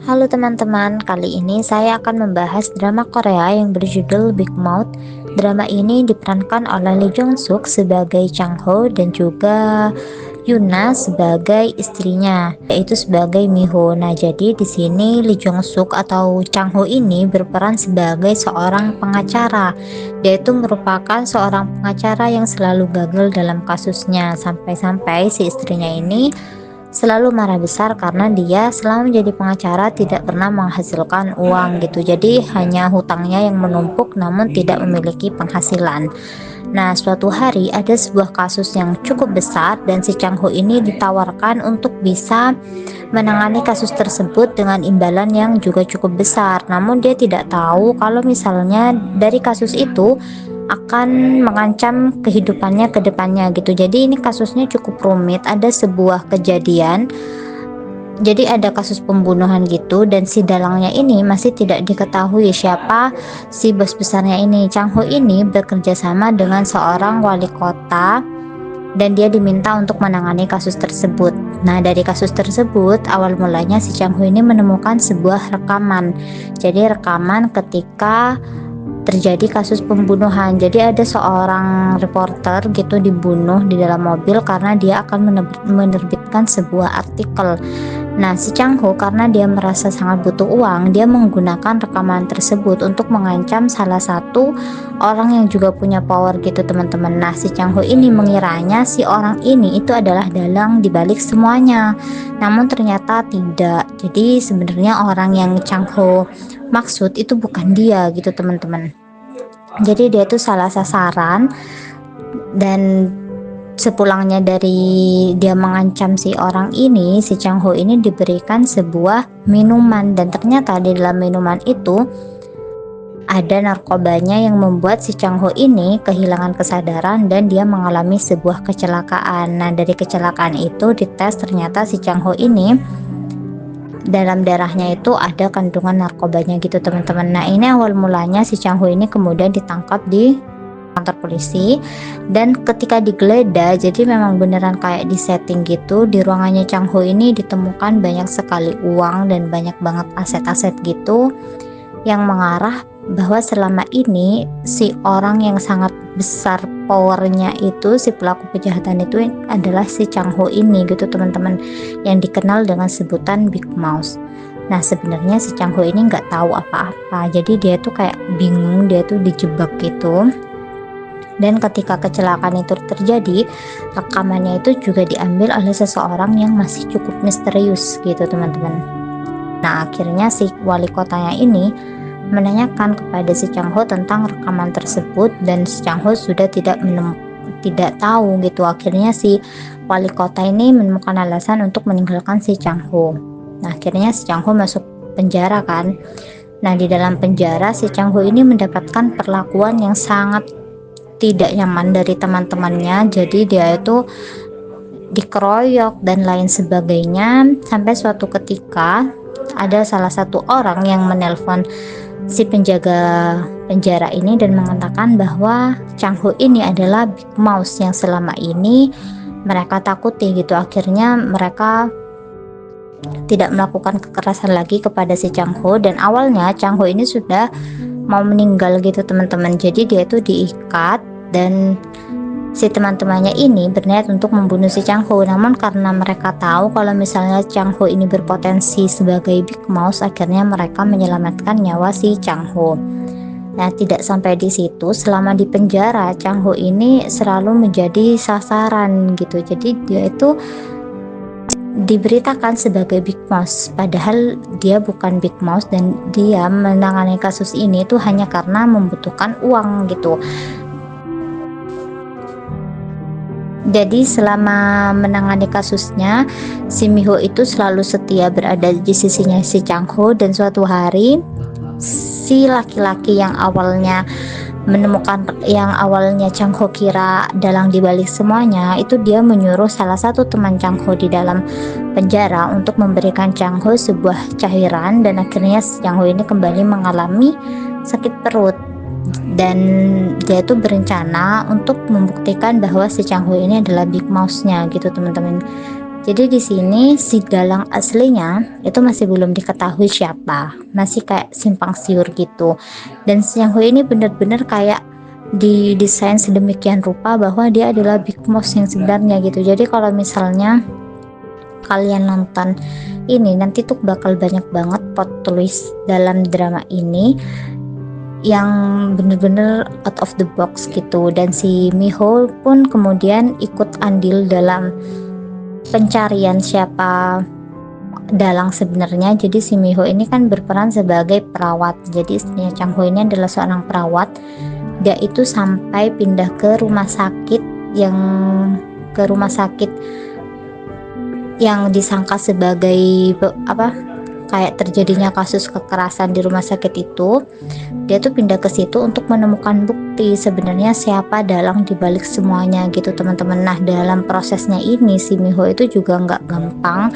Halo teman-teman, kali ini saya akan membahas drama Korea yang berjudul Big Mouth. Drama ini diperankan oleh Lee Jong Suk sebagai Chang Ho dan juga Yuna sebagai istrinya, yaitu sebagai Miho. Nah, jadi di sini Lee Jong Suk atau Chang Ho ini berperan sebagai seorang pengacara. Dia itu merupakan seorang pengacara yang selalu gagal dalam kasusnya, sampai-sampai si istrinya ini selalu marah besar karena dia selama menjadi pengacara tidak pernah menghasilkan uang gitu. Jadi hanya hutangnya yang menumpuk namun tidak memiliki penghasilan. Nah, suatu hari ada sebuah kasus yang cukup besar dan si Chang Ho ini ditawarkan untuk bisa menangani kasus tersebut dengan imbalan yang juga cukup besar. Namun dia tidak tahu kalau misalnya dari kasus itu akan mengancam kehidupannya ke depannya gitu. Jadi ini kasusnya cukup rumit. Ada sebuah kejadian, jadi ada kasus pembunuhan gitu, dan si dalangnya ini masih tidak diketahui siapa si bos besarnya ini. Chang Ho ini bekerja sama dengan seorang wali kota dan dia diminta untuk menangani kasus tersebut. Nah, dari kasus tersebut awal mulanya si Chang Ho ini menemukan sebuah rekaman. Jadi rekaman ketika terjadi kasus pembunuhan. Jadi ada seorang reporter gitu dibunuh di dalam mobil karena dia akan menerbitkan sebuah artikel. Nah, si Chang Ho karena dia merasa sangat butuh uang, dia menggunakan rekaman tersebut untuk mengancam salah satu orang yang juga punya power gitu teman-teman. Nah, si Chang Ho ini mengiranya si orang ini itu adalah dalang dibalik semuanya, namun ternyata tidak. Jadi sebenarnya orang yang Chang Ho maksud itu bukan dia gitu teman-teman. Jadi dia tuh salah sasaran, dan sepulangnya dari dia mengancam si orang ini, si Chang Ho ini diberikan sebuah minuman, dan ternyata di dalam minuman itu ada narkobanya yang membuat si Chang Ho ini kehilangan kesadaran dan dia mengalami sebuah kecelakaan. Nah, dari kecelakaan itu dites, ternyata si Chang Ho ini dalam darahnya itu ada kandungan narkobanya gitu teman-teman. Nah, ini awal mulanya si Chang Ho ini kemudian ditangkap di kantor polisi, dan ketika digeledah, jadi memang beneran kayak di setting gitu, di ruangannya Chang Ho ini ditemukan banyak sekali uang dan banyak banget aset-aset gitu yang mengarah bahwa selama ini si orang yang sangat besar powernya itu, si pelaku kejahatan itu adalah si Chang Ho ini gitu teman-teman, yang dikenal dengan sebutan Big Mouth. Nah, sebenarnya si Chang Ho ini nggak tahu apa-apa, jadi dia tuh kayak bingung, dia tuh dijebak gitu. Dan ketika kecelakaan itu terjadi, rekamannya itu juga diambil oleh seseorang yang masih cukup misterius gitu teman-teman. Nah, akhirnya si wali kotanya ini menanyakan kepada si Chang Ho tentang rekaman tersebut, dan si Chang Ho sudah tidak tahu gitu. Akhirnya si wali kota ini menemukan alasan untuk meninggalkan si Chang Ho. Nah, akhirnya si Chang Ho masuk penjara kan. Nah, di dalam penjara si Chang Ho ini mendapatkan perlakuan yang sangat tidak nyaman dari teman-temannya. Jadi dia itu dikeroyok dan lain sebagainya, sampai suatu ketika ada salah satu orang yang menelpon si penjaga penjara ini dan mengatakan bahwa Chang Ho ini adalah Big Mouth yang selama ini mereka takuti gitu. Akhirnya mereka tidak melakukan kekerasan lagi kepada si Chang Ho, dan awalnya Chang Ho ini sudah mau meninggal gitu teman-teman. Jadi dia itu diikat dan si teman-temannya ini berniat untuk membunuh si Chang Ho, namun karena mereka tahu kalau misalnya Chang Ho ini berpotensi sebagai Big Mouth, akhirnya mereka menyelamatkan nyawa si Chang Ho. Nah, tidak sampai di situ, selama di penjara Chang Ho ini selalu menjadi sasaran gitu. Jadi dia itu diberitakan sebagai Big Mouth, padahal dia bukan Big Mouth, dan dia menangani kasus ini itu hanya karena membutuhkan uang gitu. Jadi selama menangani kasusnya, si Miho itu selalu setia berada di sisinya si Chang Ho, dan suatu hari si laki-laki yang awalnya Chang Ho kira dalang dibalik semuanya, itu dia menyuruh salah satu teman Chang Ho di dalam penjara untuk memberikan Chang Ho sebuah cairan, dan akhirnya Chang Ho ini kembali mengalami sakit perut, dan dia tuh berencana untuk membuktikan bahwa si Chang Ho ini adalah Big Mouse-nya gitu teman-teman. Jadi di sini si dalang aslinya itu masih belum diketahui siapa, masih kayak simpang siur gitu. Dan si Chang Ho ini bener-bener kayak didesain sedemikian rupa bahwa dia adalah Big Boss yang sebenarnya gitu. Jadi kalau misalnya kalian nonton ini nanti tuh bakal banyak banget plot twist dalam drama ini yang bener-bener out of the box gitu. Dan si Miho pun kemudian ikut andil dalam pencarian siapa dalang sebenarnya. Jadi si Miho ini kan berperan sebagai perawat. Jadi istrinya Chang Ho ini adalah seorang perawat. Dia itu sampai pindah ke rumah sakit yang disangka sebagai kayak terjadinya kasus kekerasan di rumah sakit itu. Dia tuh pindah ke situ untuk menemukan bukti sebenarnya siapa dalang dibalik semuanya gitu teman-teman. Nah dalam prosesnya ini si Miho itu juga nggak gampang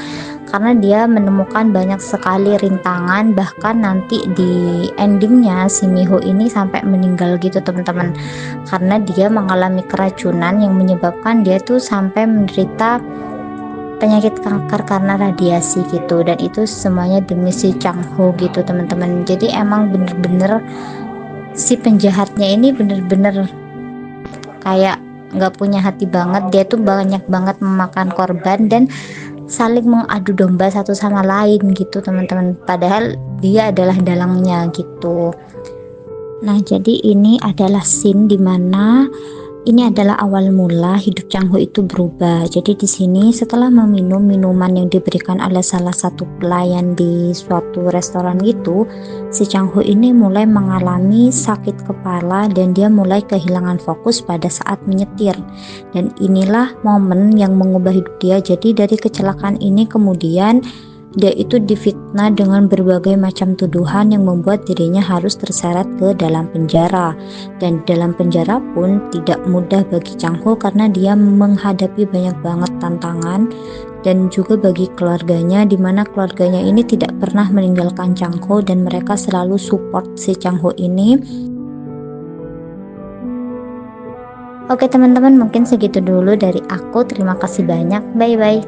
karena dia menemukan banyak sekali rintangan, bahkan nanti di endingnya si Miho ini sampai meninggal gitu teman-teman, karena dia mengalami keracunan yang menyebabkan dia tuh sampai menderita penyakit kanker karena radiasi gitu. Dan itu semuanya demi si Chang Ho gitu teman-teman. Jadi emang bener-bener si penjahatnya ini bener-bener kayak nggak punya hati banget. Dia tuh banyak banget memakan korban dan saling mengadu domba satu sama lain gitu teman-teman, padahal dia adalah dalangnya gitu. Nah jadi ini adalah scene dimana ini adalah awal mula hidup Chang Ho itu berubah. Jadi di sini setelah meminum minuman yang diberikan oleh salah satu pelayan di suatu restoran itu, si Chang Ho ini mulai mengalami sakit kepala dan dia mulai kehilangan fokus pada saat menyetir. Dan inilah momen yang mengubah hidup dia. Jadi dari kecelakaan ini kemudian dia itu difitnah dengan berbagai macam tuduhan yang membuat dirinya harus terseret ke dalam penjara. Dan dalam penjara pun tidak mudah bagi Chang Ho karena dia menghadapi banyak banget tantangan, dan juga bagi keluarganya, dimana keluarganya ini tidak pernah meninggalkan Chang Ho dan mereka selalu support si Chang Ho ini. Oke teman-teman, mungkin segitu dulu dari aku. Terima kasih banyak, bye bye.